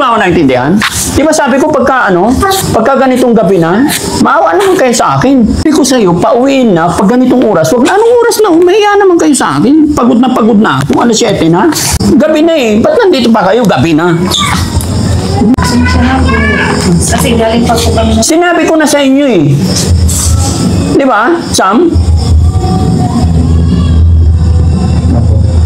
ba ako naintindihan? Di ba sabi ko pagka ganitong gabi na, maawa naman kayo sa akin. Sabi ko sa'yo, pauwiin na, pag ganitong oras, wag na, anong oras na, umahiya naman kayo sa akin. Pagod na ako, alas 7 na. Gabi na eh, ba't nandito pa kayo? Gabi na. Kasi galing pa po kami. Sinabi ko na sa inyo eh. Di ba, Sam?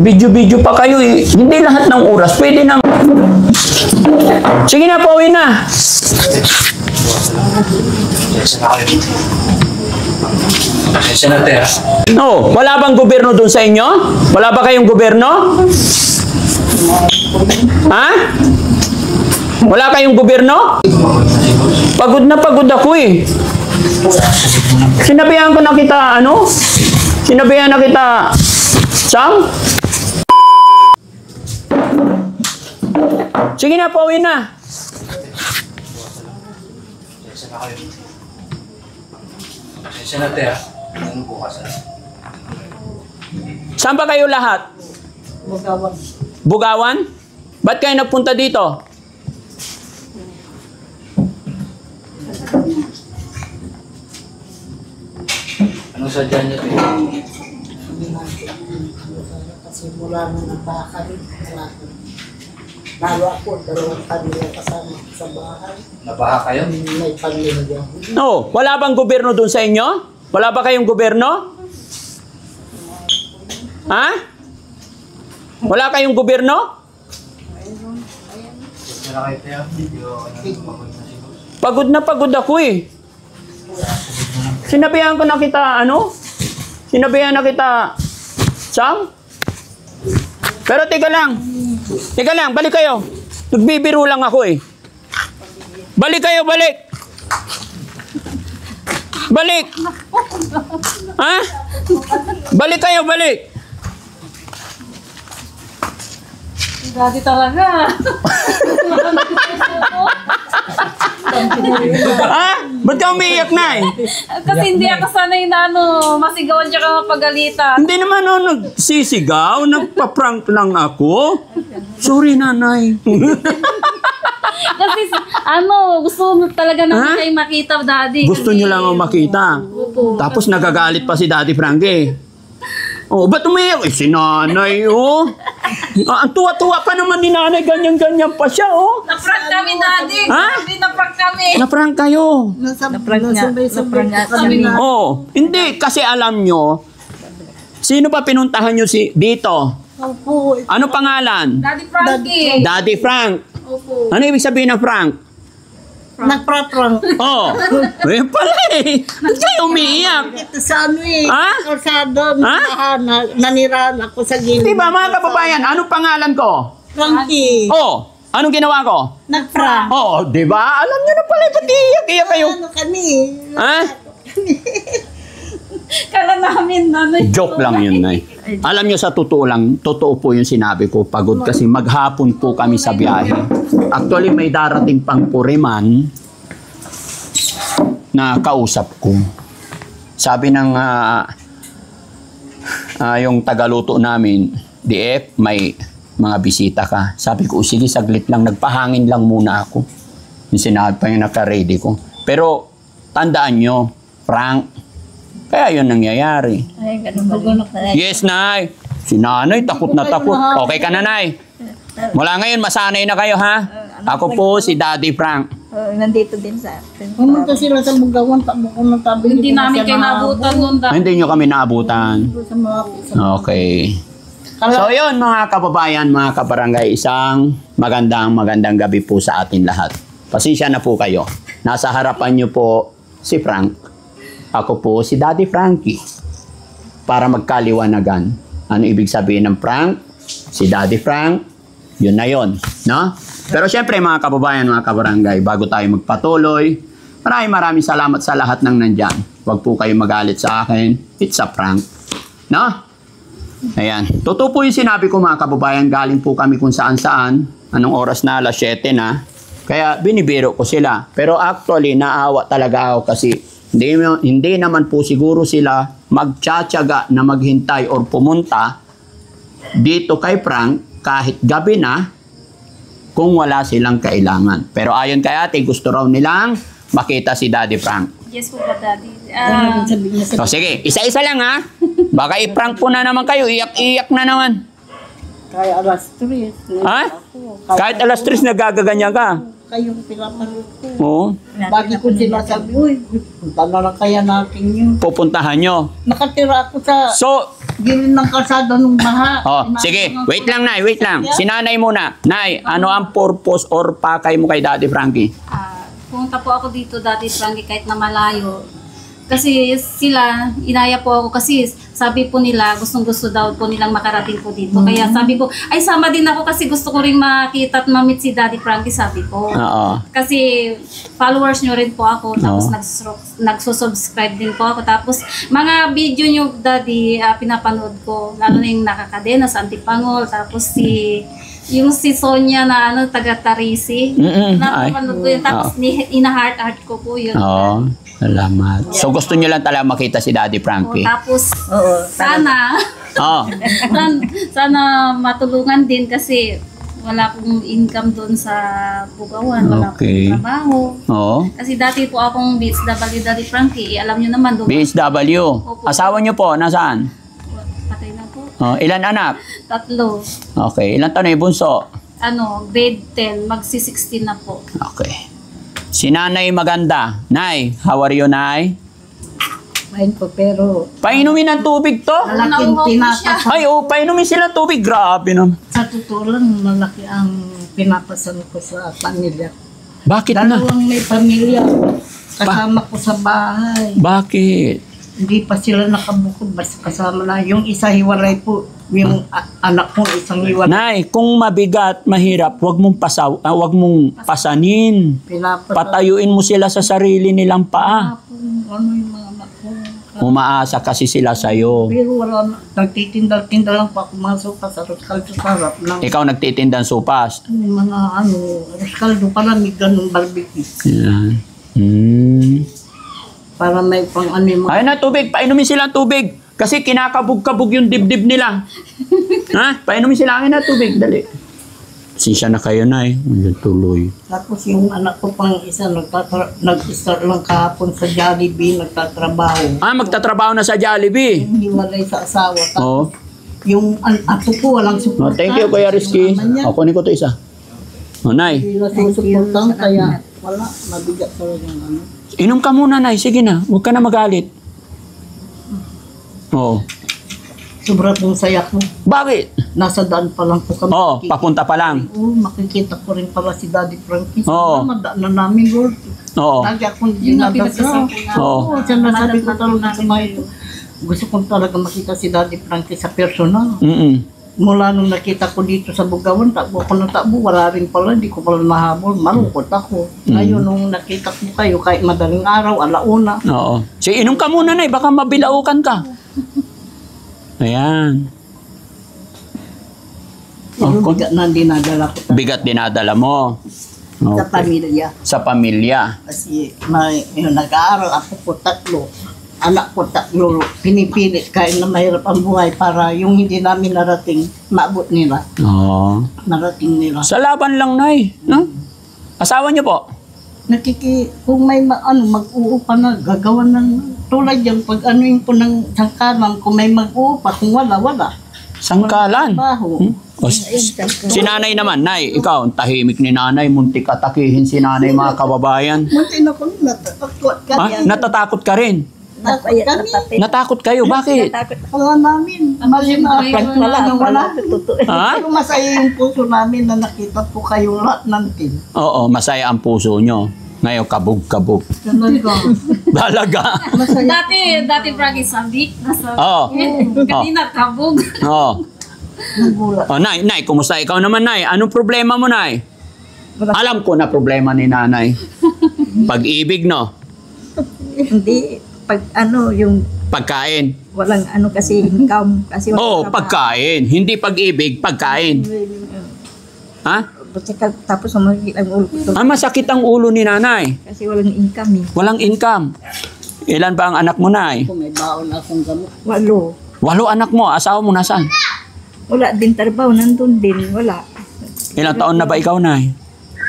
Video-video pa kayo eh. Hindi lahat ng oras, pwede na. Sige na, pauwi na. No, wala bang gobyerno doon sa inyo? Wala ba kayong gobyerno? Ha? Wala kayong gobyerno? Pagod na pagod ako eh. Sinabihan ko na kita, Sinabihan na kita, Sam? Sige na, pauwi na. Saan ba kayo lahat? Bugawan. Bugawan? Ba't kayo nagpunta dito? Ano sadya niyo ito? Kasi mula nung nabaka rin. Lalo ako, dalawang pamilya kasama sa bahay. Nabaha kayo? May pamilya. No, wala bang gobyerno doon sa inyo? Wala ba kayong gobyerno? Ha? Wala kayong gobyerno? Pagod na pagod ako eh. Sinabihan ko na kita, Sinabihan na kita, Sam? Pero teka lang, balik kayo. Nagbibiro lang ako eh. Balik kayo, balik. Balik. Ha? Balik kayo, balik. Dati talaga. Ha? Ba't ka umiiyak na eh? Kasi hindi ako sanay na masigawan tsaka mapagalitan. Hindi naman nagsisigaw, nagpa-prank lang ako. Sorry, nanay. Kasi gusto talaga naman kayo makita, Daddy. Gusto niyo lang ako makita. Tapos nagagalit pa si Daddy Frankie. Oh, ba't umiyak? Si nanay, ang tuwa-tuwa pa naman ni nanay, ganyan-ganyan pa siya, Na-prank kami, Daddy. Ha? Na-prank kami. Na-prank kayo. Na-prank kami. Hindi, kasi alam nyo, sino ba pinuntahan nyo dito? Opo. Ano pangalan? Daddy Frankie. Daddy Frank. Opo. Ano ibig sabihin ng Frank? Nagpra-prank. Ayun pala eh. Ba't kayo umiiyak? Ito sa Ha? Kalsada, Ha? nanirahan ako sa gilid. Diba mga kababayan, anong pangalan ko? Frankie. Anong ginawa ko? Nagprank. Diba? Alam nyo na pala, ba't iiyak kayo? Ano kami? Ha? Kala namin, Joke lang yun, Nay. Alam nyo, sa totoo po yung sinabi ko, pagod kasi maghapon po kami sa biyahe. Actually, may darating pang Puriman na kausap ko. Sabi ng yung tagaluto namin, DF, may mga bisita ka. Sabi ko, sige, saglit lang, nagpahangin lang muna ako. Yung sinabi pa yung naka-ready ko. Pero, tandaan nyo, Frank, kaya yun nangyayari. Ay, ganun ba? Yes, Nay. Si Nanay, takot na takot. Okay ka na, Nay? Mula ngayon, masanay na kayo, ha? Ako po si Daddy Frank. Nandito din sa atin. Pumunta sila sa Bugawan, takbo ko ng tabi. Hindi namin kayo nabutan nun. Hindi nyo kami naabutan. Okay. So, yun, mga kababayan, mga kabarangay, isang magandang gabi po sa atin lahat. Pasensya na po kayo. Nasa harapan nyo po si Frank. Ako po si Daddy Frankie. Para magkaliwanagan. Ano ibig sabihin ng Frank? Si Daddy Frank, yun na yun. No? Pero syempre mga kababayan, mga kabarangay, bago tayo magpatuloy, maraming salamat sa lahat ng nandyan. Huwag po kayo magalit sa akin. It's a prank. No? Ayan. Totoo po yung sinabi ko mga kababayan, galing po kami kung saan-saan. Anong oras na? Alas 7 na. Kaya binibiro ko sila. Pero actually, naawa talaga ako kasi hindi naman po siguro sila magtsatsaga na maghintay or pumunta dito kay Frank kahit gabi na kung wala silang kailangan. Pero ayon kay ate, gusto raw nilang makita si Daddy Frank. Yes po ba, Daddy? So sige, isa-isa lang ha. Baka i-prank po na naman kayo, iyak-iyak na naman. Kaya alas 3. Ha? Kahit alas 3 nagagaganyan ka. Kayong pinapanood ko. Oo. Lagi ko sinasabi, uy, punta na lang kaya natin yun. Pupuntahan nyo. Nakatira ako sa So, gilid ng kalsada ng baha. sige, wait lang Nay, wait lang. Si Nanay muna. Nay, ano ang purpose or pakay mo kay Daddy Frankie? Pumunta po ako dito, Daddy Frankie, kahit na malayo. Kasi sila, inaya po ako kasi sabi po nila, gustong-gusto daw po nilang makarating po dito. Kaya sabi ko, ay sama din ako kasi gusto ko rin makita at ma-meet si Daddy Frankie, sabi ko. Oo. Kasi followers nyo rin po ako, tapos nagsusubscribe din po ako. Tapos mga video nyo, Daddy, pinapanood ko, lalo na yung nakakadena sa Antipangol, tapos yung si Sonia na taga Tarisi, napapanood ko yun, tapos ina-heart ko po yun. Oo. Salamat. So gusto niyo lang talaga makita si Daddy Frankie. Tapos Oo, sana Oo. sana matulungan din kasi wala pong income doon sa Bugawan, wala Okay. pong trabaho. Oo. Kasi dati po akong BSW, Daddy Frankie, alam niyo naman doon. BSW. Opo. Asawa niyo po, nasaan? Patay na po. Oh, ilan anak? 3. Okay. Ilan taon na yung bunso? Grade 10, magsi-16 na po. Okay. Si Nanay Maganda. Nay, how are you, Nay? Main po, pero Painumin ng tubig to? malaking pinapas. Ay, painumin sila tubig. Grabe naman. Sa totoo lang, malaki ang pinapasan ko sa pamilya. Bakit na? Dalawang may pamilya. Kasama ko sa bahay. Bakit? Hindi pa sila nakabukod, basta kasama na. Yung isa hiwalay po, yung anak ko isang hiwalay. Nay, kung mabigat, mahirap, wag mong pasanin. Pinapasan Patayuin mo sila sa sarili nilang paa. po, ano yung mga anak ko. Umaasa kasi sila sa'yo. Pero wala na, nagtitinda-tinda lang pa pumasok pa sa Roscaldo sa harap ng Ikaw nagtitindang sopas. mga Roscaldo para may ganun barbecue. Yan. Para may pang ano yung mga Ayun na, tubig. Painumin sila ng tubig. Kasi kinakabog-kabog yung dibdib nila. Ha? Painumin sila. Ayun na, tubig. Dali. Sisya na kayo na eh. Tuloy. Tapos yung anak ko pang isa, nag-start lang kahapon sa Jollibee, nagtatrabaho. Magtatrabaho na sa Jollibee. Yung hiwalay sa asawa. Tapos Oo. yung ato ko, walang support. Thank you, Kuya Rizky. Kunin ko to isa. Nay. Hindi na susuportan, kaya wala, mabigat talaga yung ano. Inom ka muna, Nay. Sige na. Huwag ka na magalit. Oo. Sobra pong saya ko. Bakit? Nasa daan pa lang po kami. Oo, papunta pa lang. Oo, makikita ko rin pala si Daddy Frankie. Oo. Madaan na namin, Lord. Oo. Lagi akong Yun ang dinadasal. pinagsasabi nga. Oo. Oo, siya nasabi ko talaga sa mga ito. Gusto kong talaga makita si Daddy Frankie sa personal. Mula nung nakita ko dito sa Bugawan, takbo ako ng takbo, wala rin pala, hindi ko pala mahabol, malungkot ako. Ngayon, nung nakita ko kayo, kahit madaling araw, alauna, Oo. Sige, inom ka muna, Nay. Baka mabilaukan ka. Ayan. yung bigat na dinadala ko Bigat dinadala mo. sa Okay. pamilya. Sa pamilya. Kasi yung nag-aaral ako po 3, anak ko 3, pinipilit kahit na mahirap ang buhay para yung hindi namin narating, maabot nila, Oo. narating nila. Sa laban lang, Nay. No? Asawa niyo po? Kung may mag-uupa na, gagawa ng tulad yan, pag ano yung po ng sangkalan, kung may mag-uupa, kung wala. Sangkalan. Baho. O, si Nanay naman. Nay, ikaw, ang tahimik ni Nanay. Muntik atakihin si Nanay, mga kababayan. Munti na ko natatakot kami. Natatakot ka rin. Takot kami. Natakot kayo. Bakit? Wala namin. Mali na. Wala. Ha? Pero masaya yung puso namin na nakita po kayong lahat ng team. Oo, masaya ang puso nyo. Ngayon, kabog-kabog. Talaga. Dalaga. Dati Frankie sabi, Oo. kanina kabog. Oo. Nagulat. Nay, kumusta? Ikaw naman, Nay. Anong problema mo, Nay? Alam ko na problema ni Nanay. Pag-ibig, no? Hindi, pag yung Pagkain. walang kasi income. Kasi Oo, walang pagkain. Hindi pag-ibig, pagkain. Ha? Tapos sumakit ang ulo ko. Masakit ang ulo ni Nanay. Kasi walang income eh. Walang income. Ilan ba ang anak mo, Nay? Kung may baon akong gamot. 8. 8 anak mo. Asawa mo nasaan? Wala din trabaho, nandun din. Wala. Ilang taon na ba ikaw, Nay?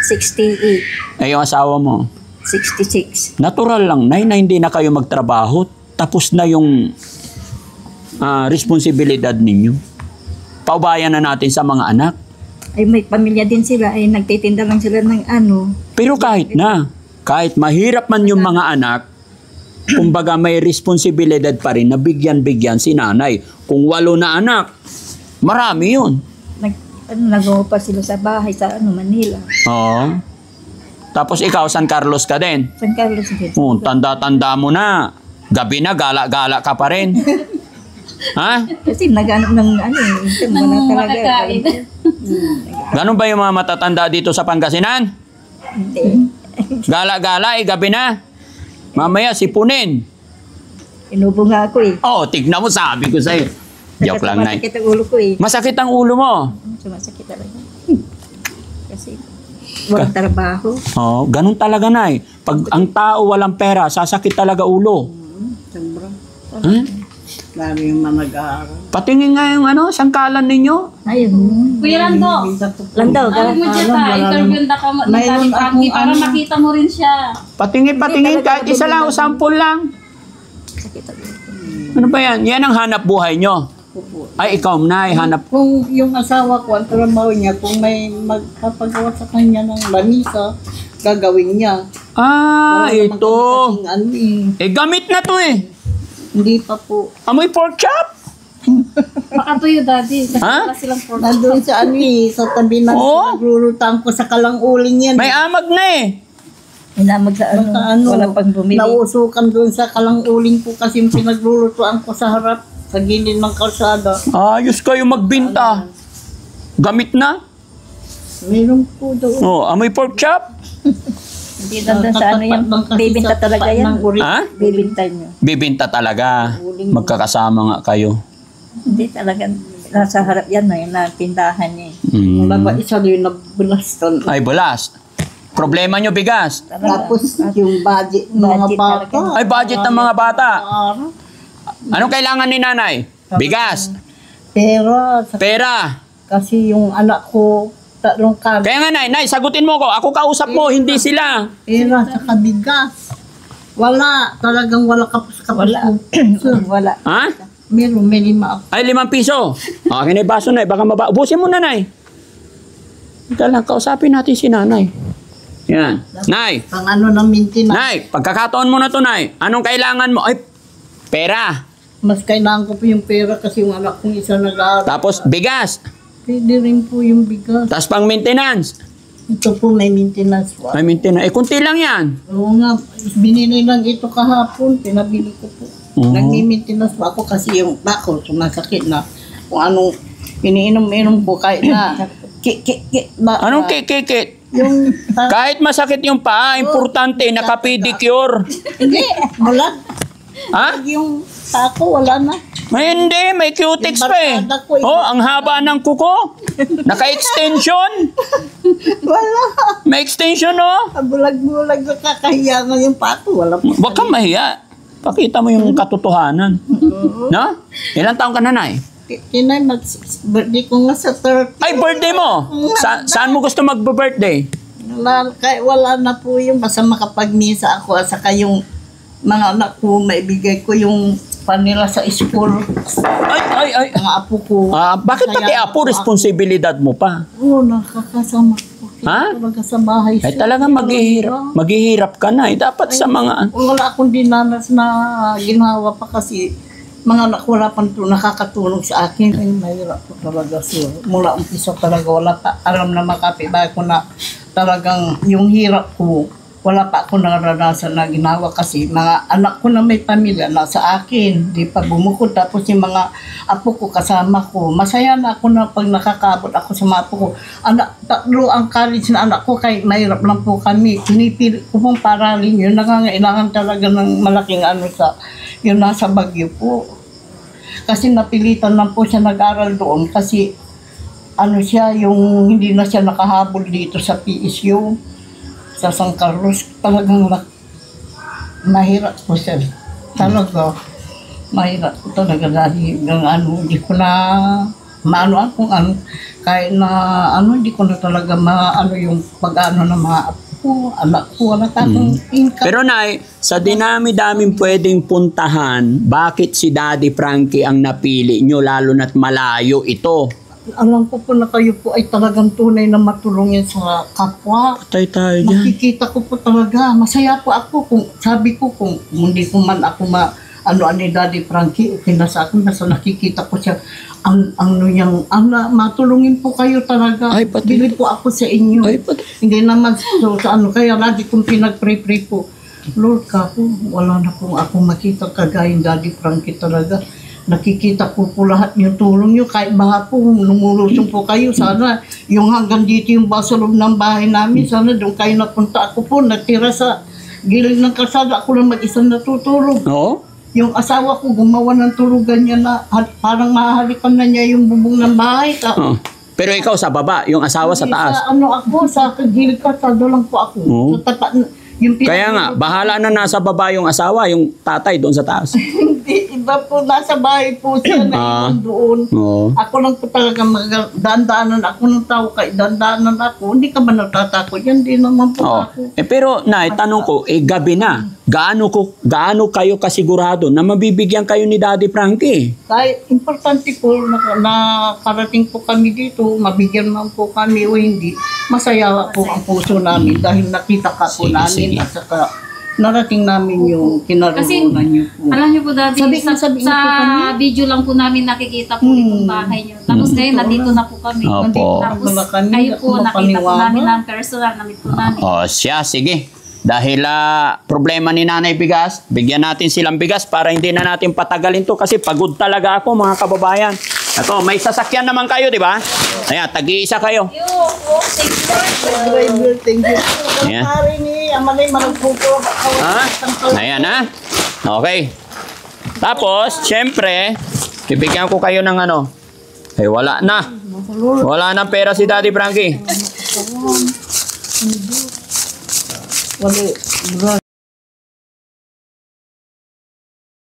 68, Yung asawa mo? 66. Natural lang, Nay, na hindi na kayo magtrabaho. Tapos na yung responsibilidad ninyo. Paubayan na natin sa mga anak. Ay may pamilya din sila, ay nagtitinda lang sila ng ano. Pero kahit mahirap man yung mga anak, kumbaga may responsibilidad pa rin na bigyan si nanay. Kung 8 na anak, marami yun. Nagawa pa sila sa bahay sa Manila. Oo. Tapos ikaw, San Carlos ka din. San Carlos din. Tanda-tanda mo na. Gabi na, gala-gala ka pa rin. Ha? Kasi nagano ng ano, Nang makakain. Ganun ba yung mga matatanda dito sa Pangasinan? Hindi. Gala-gala, gabi na. Mamaya, sipunin. Inubo nga ako eh. Oh, tignan mo, sabi ko sa'yo. Joke lang, Nay. Masakit ang ulo ko eh. Masakit ang ulo mo. Sumasakit talaga. Kasi walang trabaho. Oh, ganun talaga, Nay. Pag ang tao walang pera, sasakit talaga ulo. Sobra. Huh? Lalo yung mga nag-aaral. Patingin nga yung sangkalan ninyo. Ayun. Kuya Lando, Landaw, alam mo dyan ta, interview na ka Mayroon ni Frankie akong para ano. makita mo rin siya. Patingin, kahit isa lang, o sample lang. Sakit ang ulo ko. Ano ba yan? Yan ang hanap buhay nyo. Ay, ikaw, Nay, hanap. Kung yung asawa ko, ang trabaho niya, kung may magpapagawa sa kanya ng lamisa, gagawin niya. Ah, Wala naman ito. kami kasing ano eh. Gamit na to eh. Hindi pa po. Amoy pork chop. Pakatuyo, daddy. Kasi Ha? wala silang pork. Nandun sa ano eh, sa tabi ng Oo. naglulutan ko sa kalang-uling yan. May amag na eh. Inamag sa ano, Baka ano, wala pang bumili. nausukan doon sa kalang-uling ko kasi yung pinaglulutuan ko sa harap, sa gilid ng kalsada. Ayos kayo magbinta. Gamit na. Meron po doon. Oh, amoy pork chop. Hindi lang doon sa ano yan. Tatapat lang kasi Bibinta sa talaga tapat yan. ng uri. Ha? Bibinta nyo. Bibinta talaga. Magkakasama nga kayo. Hindi talaga. Nasa harap yan na yung tindahan niya eh. Mm. Baba isa doon na bulastan. Ay, bulas. Problema nyo, bigas. Tapos yung budget ng mga Budget bata. talaga. Ay, budget ng mga bata. Araw. Anong kailangan ni nanay? Bigas. Pera. Pera. Kasi yung anak ko, 3 kami. Kaya nga, Nay, sagutin mo ko. Ako kausap mo, hindi sila. Pera sa bigas. Wala. Talagang wala kapos. Wala. Wala. Ha? Meron, may 5 ako. Ay, 5 piso. Akin na yung baso, Nay. Baka ubusin mo na, Nay. Ika lang, kausapin natin si nanay. Yan. Nay, Pang ano ng maintenance. Nay, pagkakataon mo na to, Nay. Anong kailangan mo? Ay, pera. Mas kailangan ko po yung pera kasi yung anak kong isa nag-aaral. Tapos, bigas. Pwede rin po yung bigas. Tapos pang maintenance. Ito po may maintenance po. Ay, maintenance. Eh, kunti lang yan. Oo nga, binili lang ito kahapon. Pinabili ko po. Oo. Nagmi-maintenance po ako kasi yung bako sumasakit na kung anong iniinom-inom ko kahit na Anong kikikit? Yung Kahit masakit yung paa, importante, nakapedicure. hindi, wala. Ha? Yung tako, wala na. May hindi, may cutex pa eh. Barkada ko, Oh, ang haba ng kuko. Naka-extension. Wala. May extension, oh. Bulag-bulag, nakakahiya nga yung pato. Wala po. Huwag kang mahiya. Pakita mo yung katotohanan. No? Ilang taong ka na, Nay? Tinay, birthday ko nga sa 30. Ay, birthday mo! Saan mo gusto mag-birthday? Wala na po yung basta makapagmisa ako at saka yung mga anak ko, maibigay ko yung panila sa school. Ay. Mga apo ko. Bakit pati Kaya apo, responsibilidad mo pa? Oo, nakakasama ko. Ha? Talaga sa bahay. Ay talaga maghihirap ka na. Dapat sa mga... Wala akong dinanas na ginawa pa kasi mga anak wala pa nakakatulong sa akin. Ay, mahirap po talaga, sir. Mula umpisa talaga wala pa alam na makapibay ko na talagang yung hirap ko. Wala pa ako naranasan na ginawa kasi mga anak ko na may pamilya na sa akin. Di pa bumukod. Tapos yung mga apo ko kasama ko. Masaya na ako na pag nakakabot ako sa mga apo ko. Tatlo ang college na anak ko kahit mahirap lang po kami. Pinipili ko pong paralin yun. Nangangailangan talaga ng malaking ano sa yung nasa Baguio po. Kasi napilitan lang po siya nag-aral doon kasi ano siya, yung hindi na siya nakahabol dito sa PSU. Sa San Carlos, talagang mahirap po sir. Talaga, mahirap po talaga dahil ng ano, hindi ko na maano akong ano, kahit na ano, hindi ko na talaga maano yung pag-ano na mga apo ko, anak ko, wala akong income. Pero Nay, sa dinami-daming pwedeng puntahan, bakit si Daddy Frankie ang napili nyo lalo na't malayo ito? Alam ko po na kayo po ay talagang tunay na matulungin sa kapwa. Patay tayo dyan. Nakikita ko po talaga, masaya po ako kung sabi ko kung hindi ko man ako ano ni Daddy Frankie, okay na sa akin, basta nakikita ko siya, matulungin po kayo talaga. Ay, pati. Bili po ako sa inyo. Ay, pati. Hindi naman so, sa ano, kaya lagi kong pinag-pray-pray po. Lord ka po, wala na po ako makita kagaya ni Daddy Frankie talaga. Nakikita ko po lahat yung tulong nyo, kahit mga po lumulusong po kayo, sana yung hanggang dito yung sa loob ng bahay namin, sana doon kayo napunta. Ako po natira sa gilid ng kalsada, ako lang mag-isang natutulog. Oo? Yung asawa ko gumawa ng tulugan niya na parang mahalikan na niya yung bubong ng bahay. Oh. Pero ikaw sa baba, yung asawa sa taas. Sa, ano ako, sa gilid kalsada lang po ako. Oo. Sa tapat, yung Kaya nga, bahala na nasa baba yung asawa, yung tatay doon sa taas. Hindi, iba po, nasa bahay po siya na iwan doon. Oo. Ako lang po talaga dandaanan ako ng tao, kay dandaanan ako. Hindi ka ba natatakot yan? Hindi naman po Oo. ako. Pero Nay, tanong ko, gabi na. Gaano kayo kasigurado na mabibigyan kayo ni Daddy Frankie? Kahit importante po na karating po kami dito, mabigyan man po kami o hindi, masaya po ang puso namin dahil nakita ka po Sige, namin sige. at saka narating namin yung kinaroroonan niyo po. Alam niyo po, Daddy, Sabi sa niyo po kami. video lang po namin nakikita po itong bahay niyo. Tapos ngayon, nandito na po kami. Opo. Tapos Wala kami, kayo po, nakita po mapaniwala. namin ng personal, namit po namin. O siya, sige. Dahil problema ni Nanay Bigas, bigyan natin silang bigas para hindi na natin patagalin to kasi pagod talaga ako mga kababayan. Ito, may sasakyan naman kayo, di ba? Ayan, tag-iisa kayo. Driver, thank you. Yeah. Pare ni Amalay Maragpupo. Ha? Ayan ha? Okay. Tapos, syempre, bibigyan ko kayo ng ano. Eh, wala na. Wala na pera si Daddy Frankie. Wala.